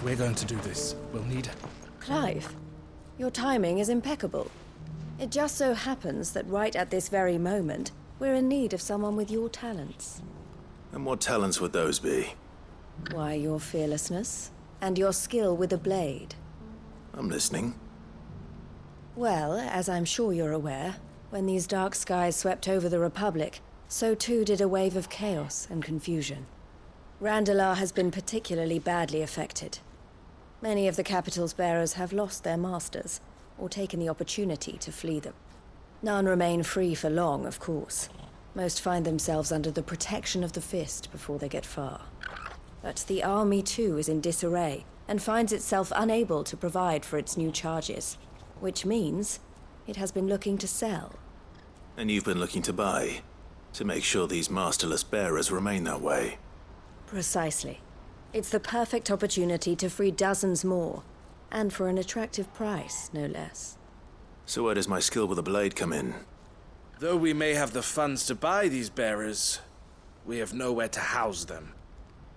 If we're going to do this, we'll need... Clive, your timing is impeccable. It just so happens that right at this very moment, we're in need of someone with your talents. And what talents would those be? Why, your fearlessness, and your skill with a blade. I'm listening. Well, as I'm sure you're aware, when these dark skies swept over the Republic, so too did a wave of chaos and confusion. Randalar has been particularly badly affected. Many of the capital's bearers have lost their masters, or taken the opportunity to flee them. None remain free for long, of course. Most find themselves under the protection of the Fist before they get far. But the army too is in disarray, and finds itself unable to provide for its new charges. Which means it has been looking to sell. And you've been looking to buy, to make sure these masterless bearers remain that way. Precisely. It's the perfect opportunity to free dozens more, and for an attractive price, no less. So where does my skill with a blade come in? Though we may have the funds to buy these bearers, we have nowhere to house them.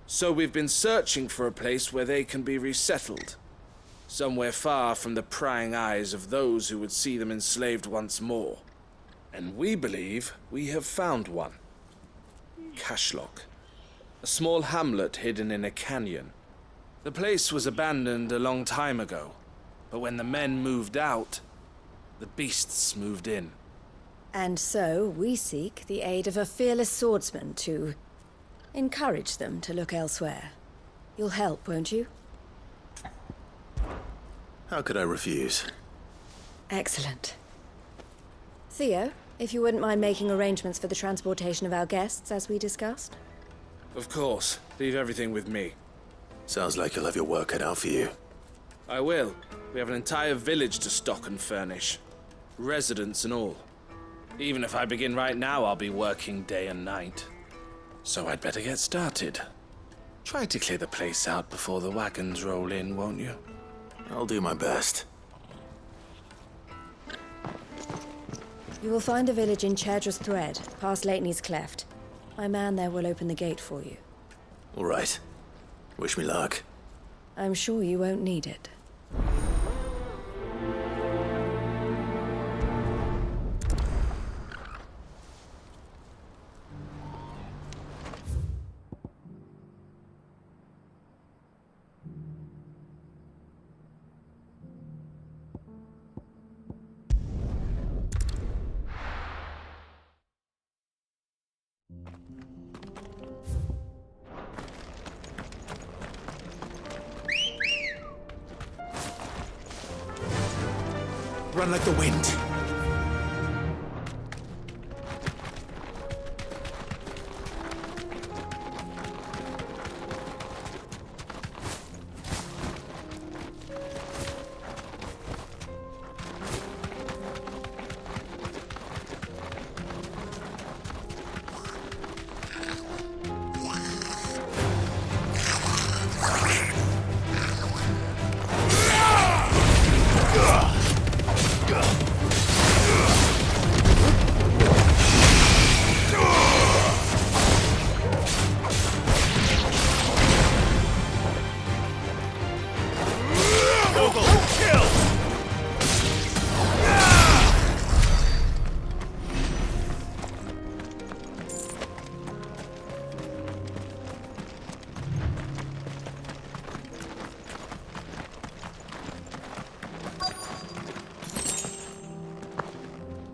So we've been searching for a place where they can be resettled. Somewhere far from the prying eyes of those who would see them enslaved once more. And we believe we have found one. Kasjlok. A small hamlet hidden in a canyon. The place was abandoned a long time ago, but when the men moved out, the beasts moved in. And so we seek the aid of a fearless swordsman to encourage them to look elsewhere. You'll help, won't you? How could I refuse? Excellent. Theo, if you wouldn't mind making arrangements for the transportation of our guests, as we discussed? Of course. Leave everything with me. Sounds like you'll have your work cut out for you. I will. We have an entire village to stock and furnish. Residents and all. Even if I begin right now, I'll be working day and night. So I'd better get started. Try to clear the place out before the wagons roll in, won't you? I'll do my best. You will find a village in Chadra's Thread, past Lateney's Cleft. My man there will open the gate for you. All right. Wish me luck. I'm sure you won't need it. Run like the wind.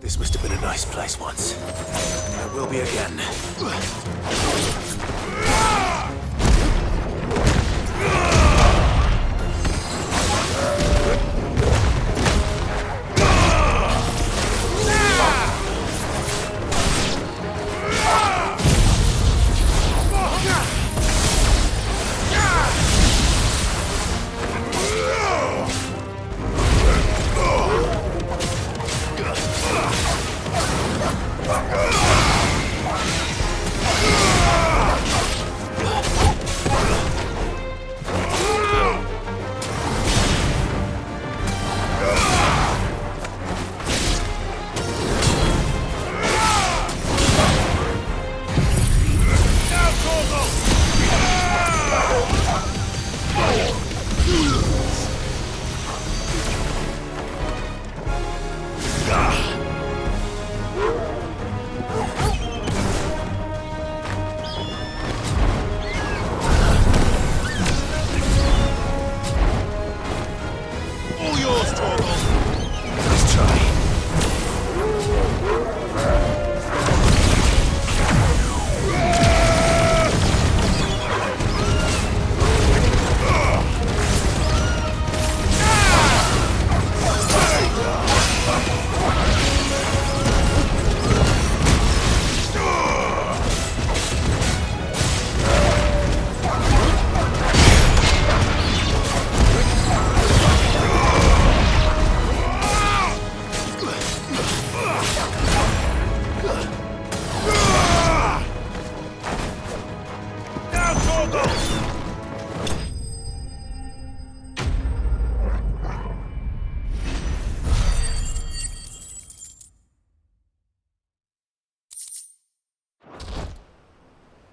This must have been a nice place once. It will be again.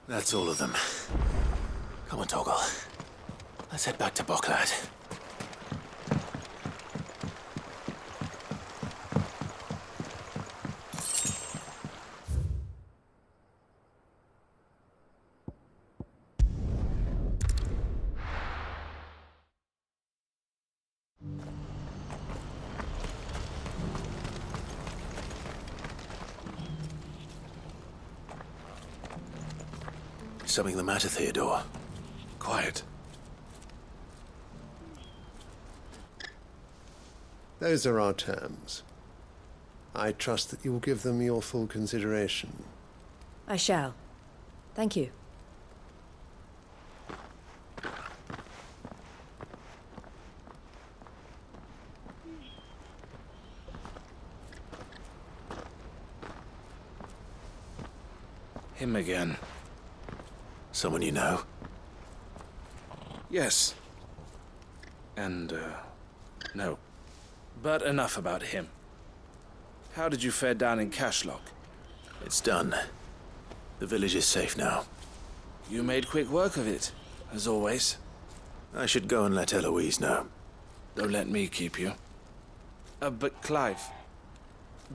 That's all of them. Come on, Toggle. Let's head back to Boklad. Something the matter, Theodore? Quiet. Those are our terms. I trust that you will give them your full consideration. I shall. Thank you. Him again. Someone you know? Yes. And, no. But enough about him. How did you fare down in Kasjlok? It's done. The village is safe now. You made quick work of it, as always. I should go and let Eloise know. Don't let me keep you. But Clive,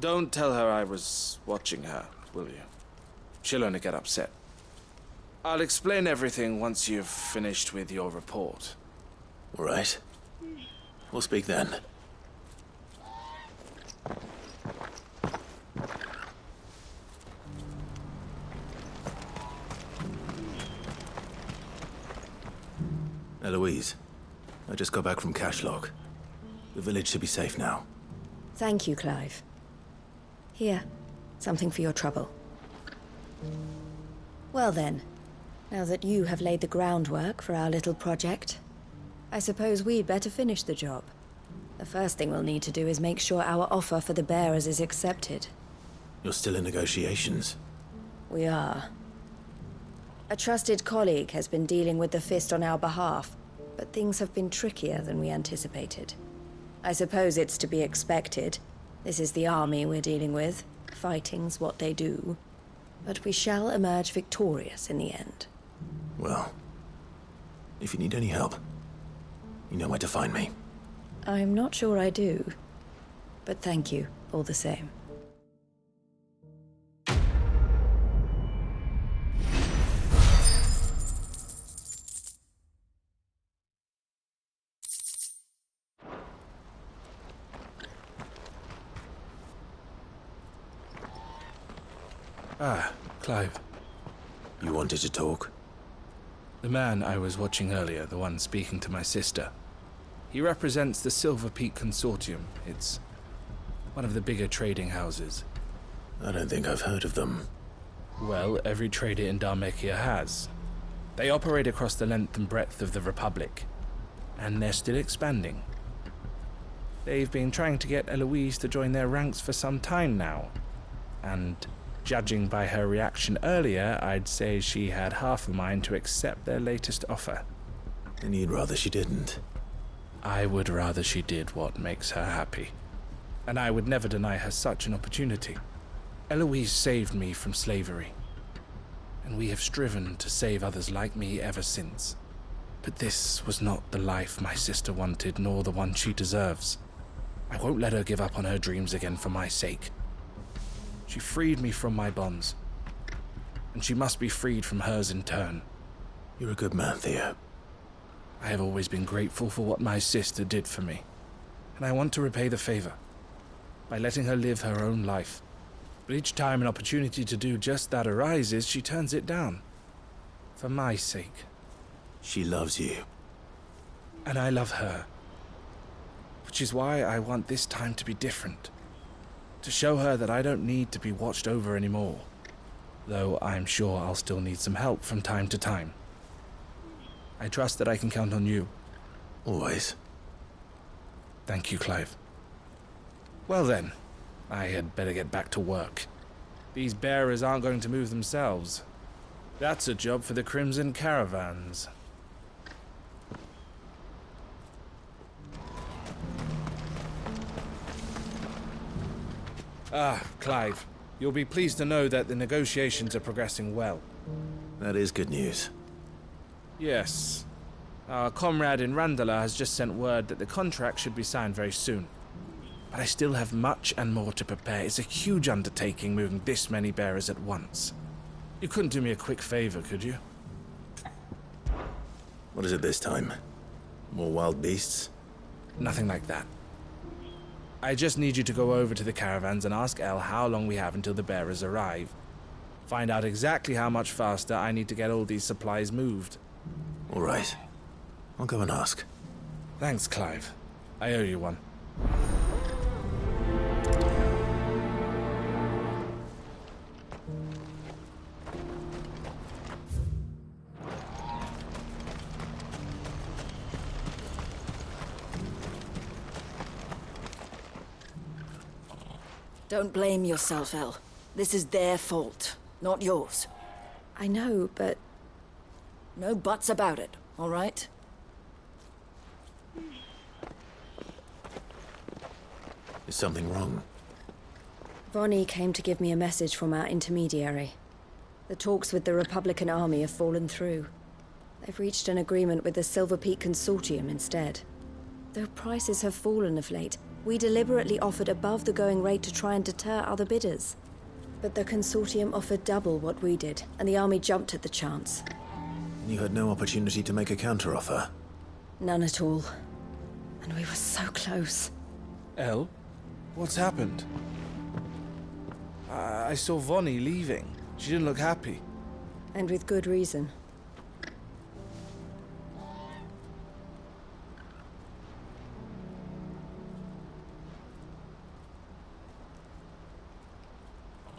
don't tell her I was watching her, will you? She'll only get upset. I'll explain everything once you've finished with your report. All right. We'll speak then. Eloise, I just got back from Kasjlok. The village should be safe now. Thank you, Clive. Here, something for your trouble. Well then, now that you have laid the groundwork for our little project, I suppose we'd better finish the job. The first thing we'll need to do is make sure our offer for the bearers is accepted. You're still in negotiations? We are. A trusted colleague has been dealing with the Fist on our behalf, but things have been trickier than we anticipated. I suppose it's to be expected. This is the army we're dealing with. Fighting's what they do. But we shall emerge victorious in the end. Well, if you need any help, you know where to find me. I'm not sure I do, but thank you all the same. Ah, Clive. You wanted to talk? The man I was watching earlier, the one speaking to my sister. He represents the Silverpeak Consortium. It's one of the bigger trading houses. I don't think I've heard of them. Well, every trader in Dharmekia has. They operate across the length and breadth of the Republic, and they're still expanding. They've been trying to get Eloise to join their ranks for some time now, and judging by her reaction earlier, I'd say she had half a mind to accept their latest offer. And you'd rather she didn't? I would rather she did what makes her happy. And I would never deny her such an opportunity. Eloise saved me from slavery, and we have striven to save others like me ever since. But this was not the life my sister wanted, nor the one she deserves. I won't let her give up on her dreams again for my sake. She freed me from my bonds, and she must be freed from hers in turn. You're a good man, Theo. I have always been grateful for what my sister did for me, and I want to repay the favor by letting her live her own life. But each time an opportunity to do just that arises, she turns it down. For my sake. She loves you. And I love her. Which is why I want this time to be different. To show her that I don't need to be watched over anymore. Though I'm sure I'll still need some help from time to time. I trust that I can count on you. Always. Thank you, Clive. Well then, I had better get back to work. These bearers aren't going to move themselves. That's a job for the Crimson Caravans. Ah, Clive, you'll be pleased to know that the negotiations are progressing well. That is good news. Yes. Our comrade in Randala has just sent word that the contract should be signed very soon. But I still have much and more to prepare. It's a huge undertaking moving this many bearers at once. You couldn't do me a quick favor, could you? What is it this time? More wild beasts? Nothing like that. I just need you to go over to the caravans and ask El how long we have until the bearers arrive. Find out exactly how much faster I need to get all these supplies moved. All right. I'll go and ask. Thanks, Clive. I owe you one. Don't blame yourself, El. This is their fault, not yours. I know, but No buts about it, all right? Is something wrong? Vonnie came to give me a message from our intermediary. The talks with the Republican army have fallen through. They've reached an agreement with the Silverpeak Consortium instead. Though prices have fallen of late, we deliberately offered above the going rate to try and deter other bidders. But the Consortium offered double what we did, and the army jumped at the chance. You had no opportunity to make a counteroffer. None at all. And we were so close. El? What's happened? I saw Vonnie leaving. She didn't look happy. And with good reason.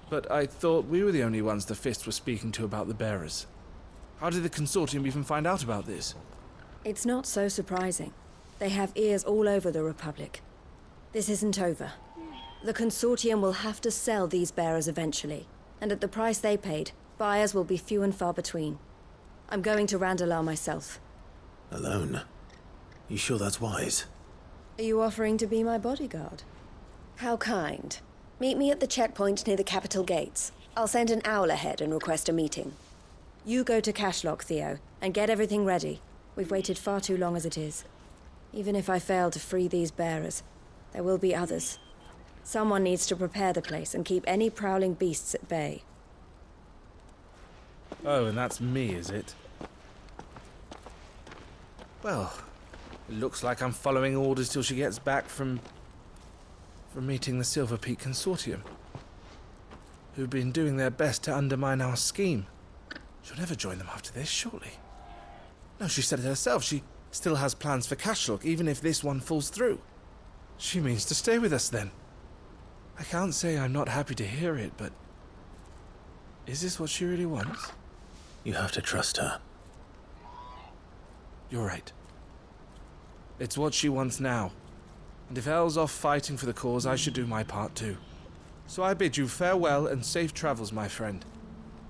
But I thought we were the only ones the Fist were speaking to about the bearers. How did the Consortium even find out about this? It's not so surprising. They have ears all over the Republic. This isn't over. The Consortium will have to sell these bearers eventually, and at the price they paid, buyers will be few and far between. I'm going to Randalar myself. Alone? You sure that's wise? Are you offering to be my bodyguard? How kind. Meet me at the checkpoint near the capital gates. I'll send an owl ahead and request a meeting. You go to Kasjlok, Theo, and get everything ready. We've waited far too long as it is. Even if I fail to free these bearers, there will be others. Someone needs to prepare the place and keep any prowling beasts at bay. Oh, and that's me, is it? Well, it looks like I'm following orders till she gets back from meeting the Silverpeak Consortium, who've been doing their best to undermine our scheme. She'll never join them after this, surely. No, she said it herself. She still has plans for Kasjlok, even if this one falls through. She means to stay with us, then. I can't say I'm not happy to hear it, but is this what she really wants? You have to trust her. You're right. It's what she wants now. And if El's off fighting for the cause, I should do my part too. So I bid you farewell and safe travels, my friend.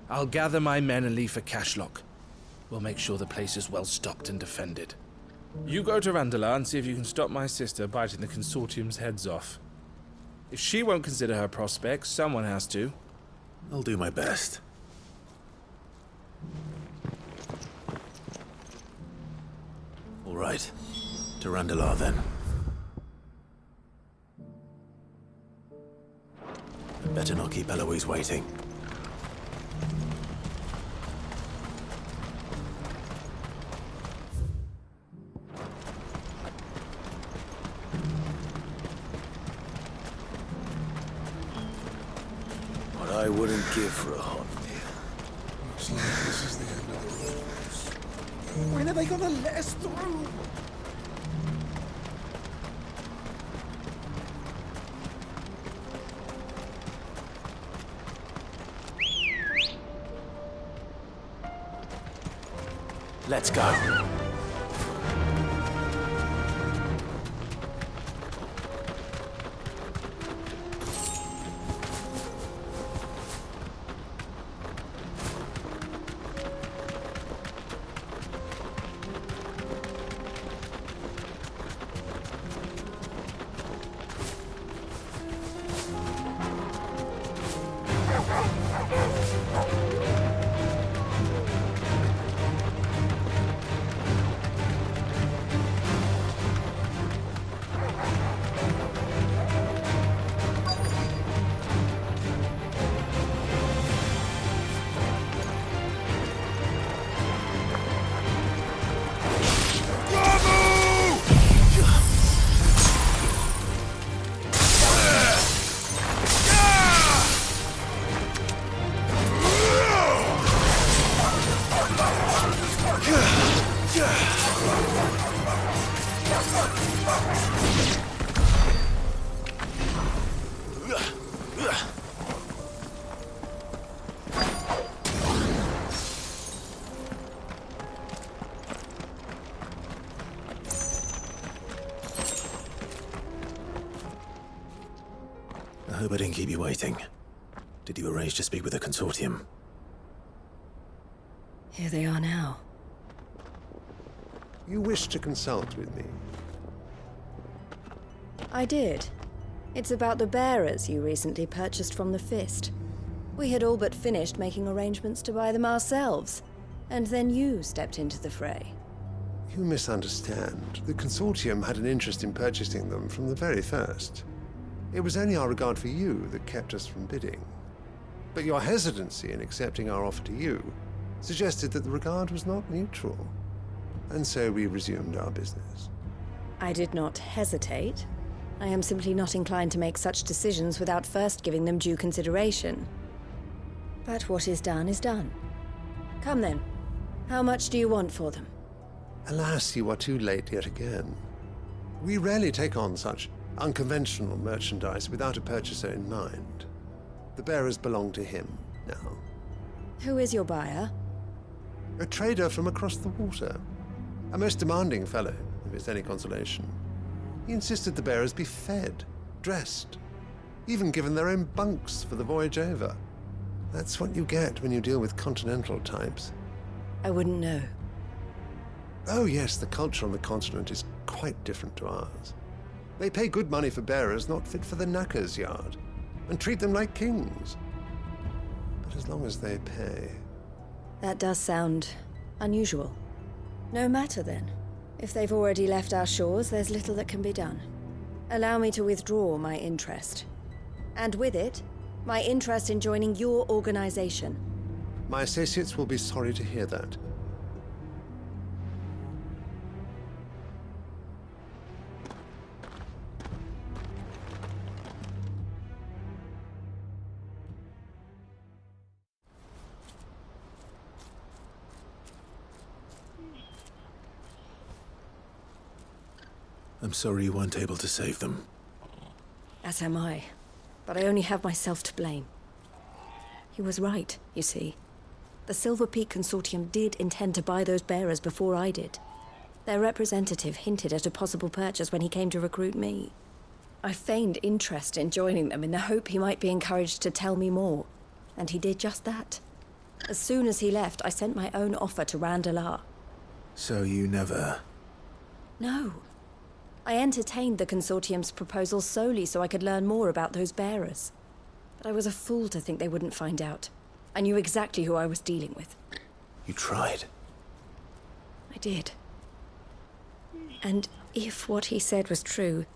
I'll gather my men and leave for Kasjlok. We'll make sure the place is well stocked and defended. You go to Randalar and see if you can stop my sister biting the Consortium's heads off. If she won't consider her prospects, someone has to. I'll do my best. All right. To Randalar, then. I'd better not keep Eloise waiting. What I wouldn't give for a hot meal. Looks like this is the end of the road. When are they gonna let us through? Let's go. hope I didn't keep you waiting. Did you arrange to speak with the Consortium? Here they are now. You wish to consult with me? I did. It's about the bearers you recently purchased from the Fist. We had all but finished making arrangements to buy them ourselves, and then you stepped into the fray. You misunderstand. The Consortium had an interest in purchasing them from the very first. It was only our regard for you that kept us from bidding. But your hesitancy in accepting our offer to you suggested that the regard was not mutual. And so we resumed our business. I did not hesitate. I am simply not inclined to make such decisions without first giving them due consideration. But what is done is done. Come then. How much do you want for them? Alas, you are too late yet again. We rarely take on such unconventional merchandise without a purchaser in mind. The bearers belong to him now. Who is your buyer? A trader from across the water. A most demanding fellow, if it's any consolation. He insisted the bearers be fed, dressed, even given their own bunks for the voyage over. That's what you get when you deal with continental types. I wouldn't know. Oh yes, the culture on the continent is quite different to ours. They pay good money for bearers not fit for the knacker's yard, and treat them like kings. But as long as they pay... That does sound unusual. No matter then. If they've already left our shores, there's little that can be done. Allow me to withdraw my interest. And with it, my interest in joining your organization. My associates will be sorry to hear that. I'm sorry you weren't able to save them. As am I. But I only have myself to blame. He was right, you see. The Silverpeak Consortium did intend to buy those bearers before I did. Their representative hinted at a possible purchase when he came to recruit me. I feigned interest in joining them in the hope he might be encouraged to tell me more. And he did just that. As soon as he left, I sent my own offer to Randalar. So you never... No. I entertained the Consortium's proposal solely so I could learn more about those bearers. But I was a fool to think they wouldn't find out. I knew exactly who I was dealing with. You tried. I did. And if what he said was true,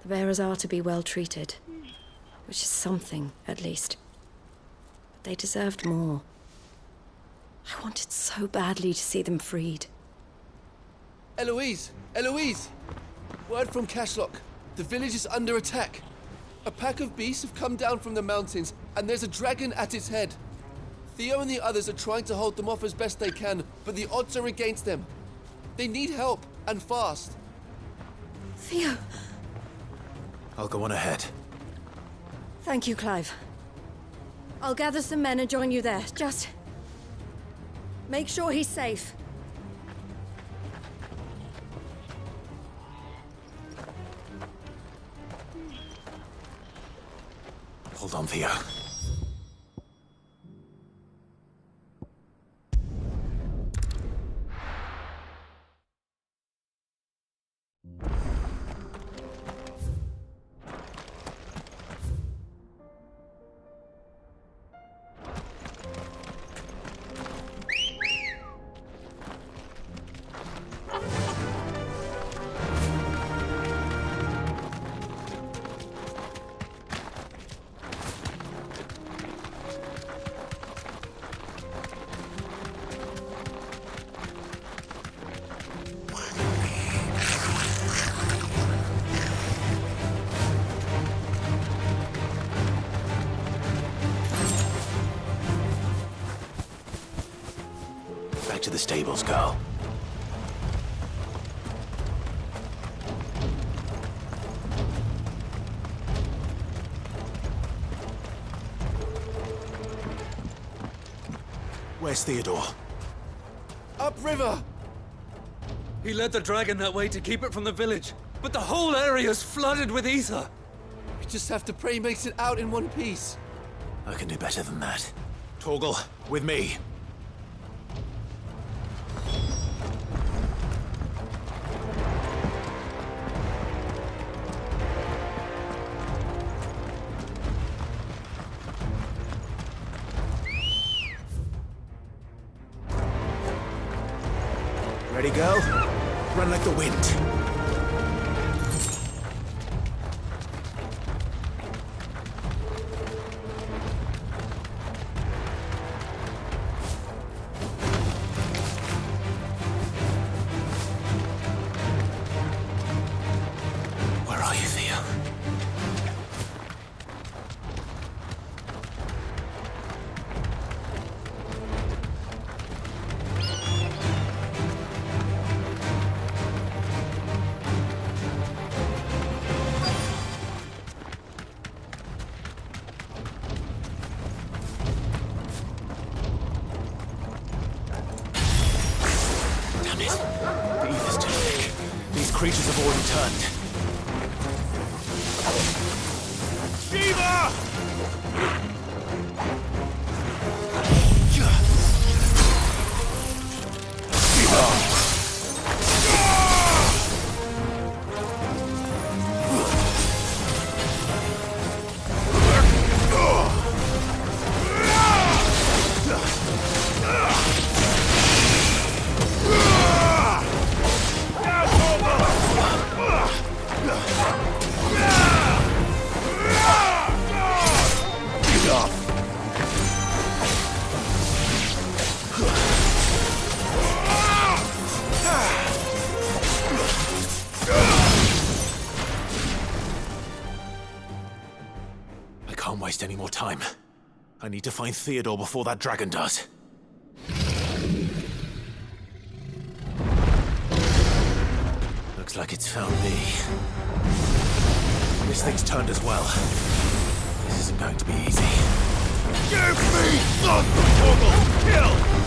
the bearers are to be well treated. Which is something, at least. But they deserved more. I wanted so badly to see them freed. Eloise! Eloise! Word from Kasjlok. The village is under attack. A pack of beasts have come down from the mountains, and there's a dragon at its head. Theo and the others are trying to hold them off as best they can, but the odds are against them. They need help, and fast. Theo! I'll go on ahead. Thank you, Clive. I'll gather some men and join you there. Just... make sure he's safe. Hold on, Theo. Back to the stables, girl. Where's Theodore? Upriver! He led the dragon that way to keep it from the village, but the whole area's flooded with ether. We Just have to pray he makes it out in one piece. I can do better than that. Torgal, with me. Ready, go? Run like the wind. Where are you, Theo? Creatures have already turned. Shiva! Any more time. I need to find Theodore before that dragon does. Looks like it's found me. This thing's turned as well. This isn't going to be easy. Give me the kill!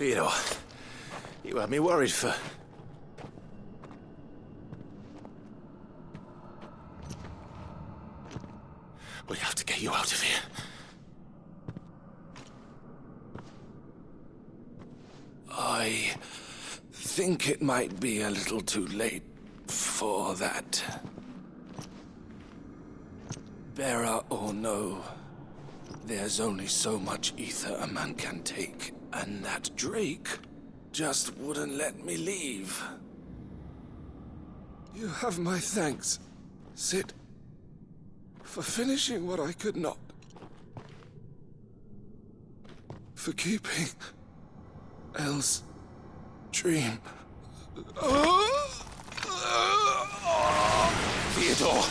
Theodore, you had me worried for... We have to get you out of here. I think it might be a little too late for that. Bearer or no, there's only so much ether a man can take, and that Drake just wouldn't let me leave. You have my thanks, Sid, for finishing what I could not. For keeping Elle's dream. Theodore!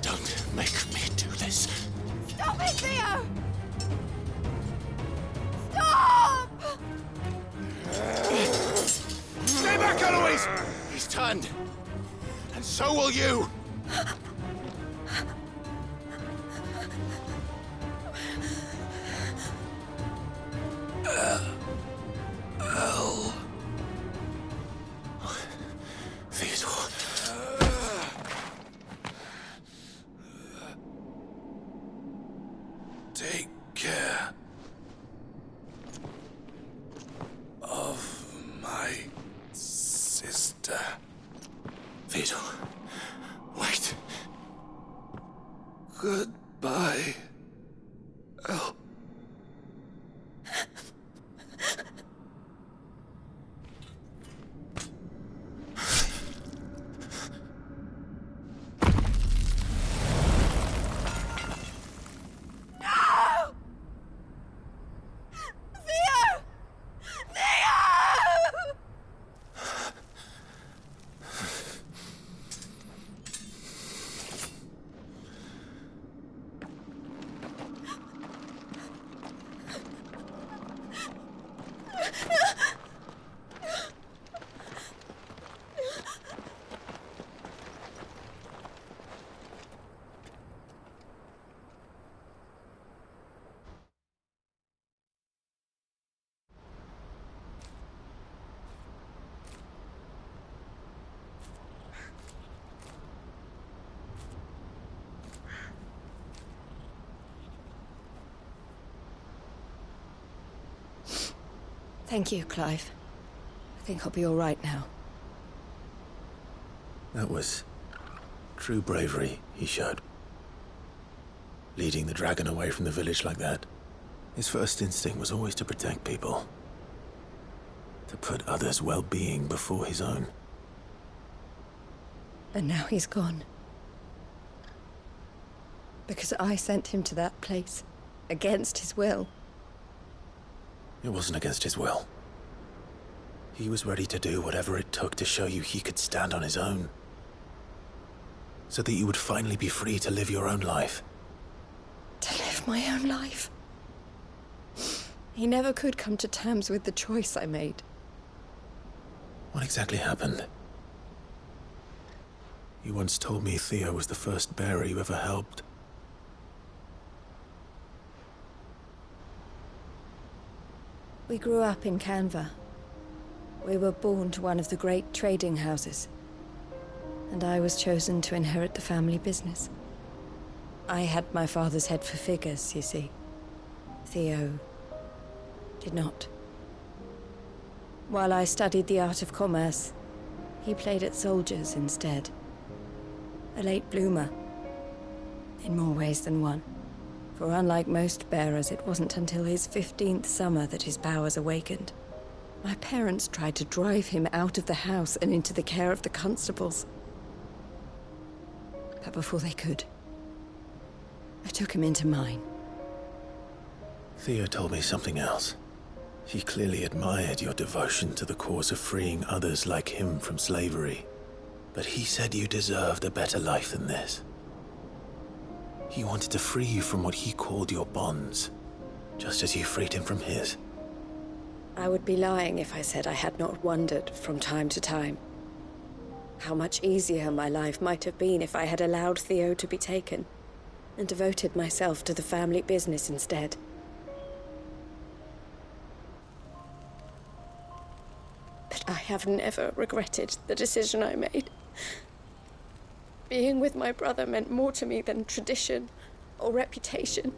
Don't make me do this. Stop it, Theo! Stop! Stay back, Eloise! He's turned. And so will you! Theodore. Take care of my sister. Theodore, wait. Goodbye, Elle. Thank you, Clive. I think I'll be all right now. That was true bravery he showed. Leading the dragon away from the village like that. His first instinct was always to protect people. To put others' well-being before his own. And now he's gone. Because I sent him to that place, against his will. It wasn't against his will. He was ready to do whatever it took to show you he could stand on his own. So that you would finally be free to live your own life. To live my own life? He never could come to terms with the choice I made. What exactly happened? You once told me Theo was the first bearer you ever helped. We grew up in Canva. We were born to one of the great trading houses. And I was chosen to inherit the family business. I had my father's head for figures, you see. Theo did not. While I studied the art of commerce, he played at soldiers instead. A late bloomer, in more ways than one. For unlike most bearers, it wasn't until his 15th summer that his powers awakened. My parents tried to drive him out of the house and into the care of the constables. But before they could, I took him into mine. Theo told me something else. He clearly admired your devotion to the cause of freeing others like him from slavery. But he said you deserved a better life than this. He wanted to free you from what he called your bonds, just as you freed him from his. I would be lying if I said I had not wondered from time to time how much easier my life might have been if I had allowed Theo to be taken and devoted myself to the family business instead. But I have never regretted the decision I made. Being with my brother meant more to me than tradition or reputation.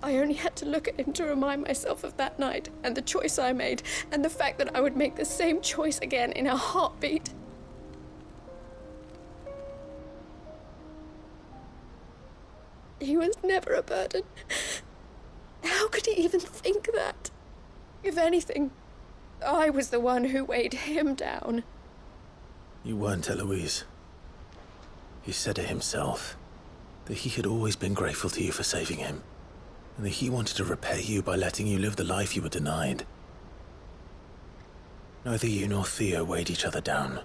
I only had to look at him to remind myself of that night and the choice I made, and the fact that I would make the same choice again in a heartbeat. He was never a burden. How could he even think that? If anything, I was the one who weighed him down. You weren't, Eloise. He said it himself, that he had always been grateful to you for saving him, and that he wanted to repay you by letting you live the life you were denied. Neither you nor Theo weighed each other down.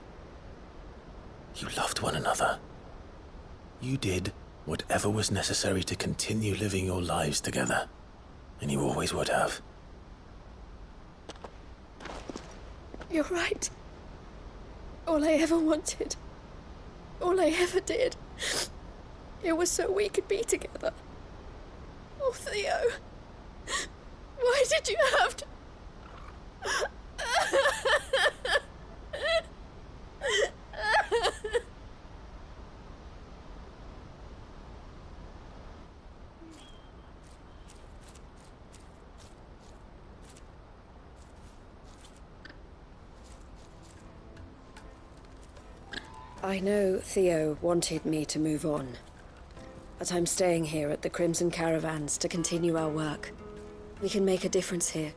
You loved one another. You did whatever was necessary to continue living your lives together, and you always would have. You're right. All I ever wanted, all I ever did, it was so we could be together. Oh, Theo, why did you have to... I know Theo wanted me to move on, but I'm staying here at the Crimson Caravans to continue our work. We can make a difference here.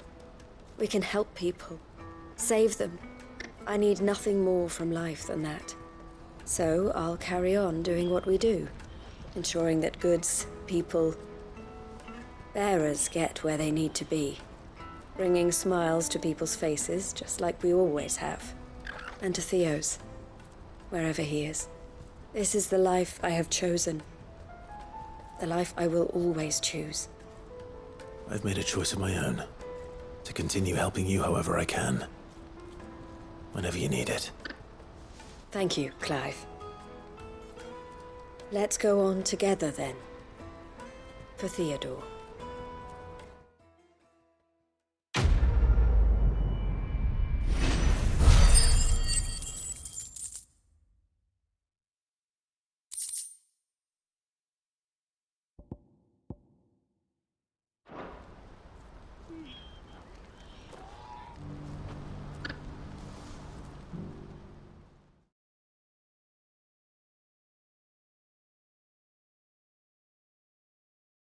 We can help people, save them. I need nothing more from life than that. So I'll carry on doing what we do, ensuring that goods, people, bearers get where they need to be, bringing smiles to people's faces just like we always have, and to Theo's. Wherever he is. This is the life I have chosen. The life I will always choose. I've made a choice of my own, to continue helping you however I can. Whenever you need it. Thank you, Clive. Let's go on together then. For Theodore.